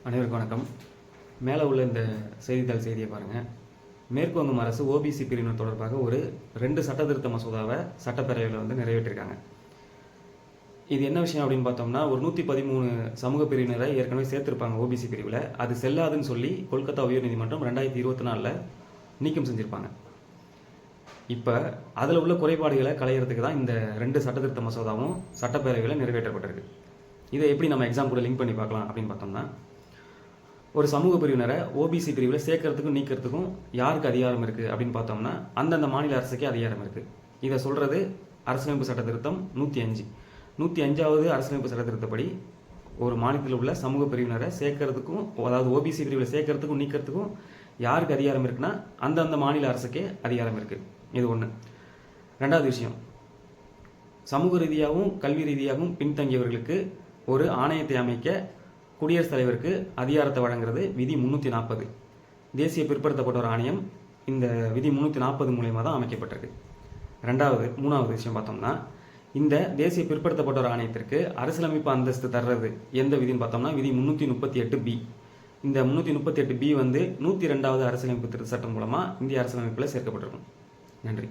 அனைவருக்கும் வணக்கம். மேலே உள்ள இந்த செய்தித்தாள் செய்தியை பாருங்கள். மேற்கு வங்கம் அரசு ஓபிசி பிரிவினர் தொடர்பாக ஒரு 2 சட்டத்திருத்த மசோதாவை சட்டப்பேரவையில் நிறைவேற்றிருக்காங்க. இது என்ன விஷயம் அப்படின்னு பார்த்தோம்னா, ஒரு 113 சமூக பிரிவினரை ஏற்கனவே சேர்த்திருப்பாங்க ஓபிசி பிரிவில். அது செல்லாதுன்னு சொல்லி கொல்கத்தா உயர்நீதிமன்றம் 2024 நீக்கம் செஞ்சுருப்பாங்க. இப்போ அதில் உள்ள குறைபாடுகளை களையிறதுக்கு தான் இந்த 2 சட்டத்திருத்த மசோதாவும் சட்டப்பேரவையில் நிறைவேற்றப்பட்டிருக்கு. இதை எப்படி நம்ம எக்ஸாம் கூட லிங்க் பண்ணி பார்க்கலாம் அப்படின்னு பார்த்தோம்னா, ஒரு சமூக பிரிவினரை ஓபிசி பிரிவில் சேர்க்கறதுக்கும் நீக்கிறதுக்கும் யாருக்கு அதிகாரம் இருக்குது அப்படின்னு பார்த்தோம்னா, அந்தந்த மாநில அரசுக்கே அதிகாரம் இருக்குது. இதை சொல்கிறது அரசியலமைப்பு சட்ட திருத்தம் 105வது அரசியலமைப்பு சட்ட திருத்தப்படி ஒரு மாநிலத்தில் உள்ள சமூக பிரிவினரை சேர்க்கறதுக்கும், அதாவது ஓபிசி பிரிவில் சேர்க்கறதுக்கும் நீக்கிறதுக்கும் யாருக்கு அதிகாரம் இருக்குன்னா அந்தந்த மாநில அரசுக்கே அதிகாரம் இருக்குது. இது ஒன்று. ரெண்டாவது விஷயம், சமூக ரீதியாகவும் கல்வி ரீதியாகவும் பின்தங்கியவர்களுக்கு ஒரு ஆணையத்தை அமைக்க குடியரசுத் தலைவருக்கு அதிகாரத்தை வழங்குறது விதி 340. தேசிய பிற்படுத்தப்பட்டோர் ஆணையம் இந்த விதி 340 மூலயமா தான் அமைக்கப்பட்டிருக்கு. மூணாவது விஷயம் பார்த்தோம்னா, இந்த தேசிய பிற்படுத்தப்பட்டோர் ஆணையத்திற்கு அரசியலமைப்பு அந்தஸ்து தர்றது எந்த விதின்னு பார்த்தோம்னா விதி 338B. இந்த 338B 102வது அரசியலமைப்பு திருத்த சட்டம் மூலமாக இந்திய அரசியலமைப்பில் சேர்க்கப்பட்டிருக்கும். நன்றி.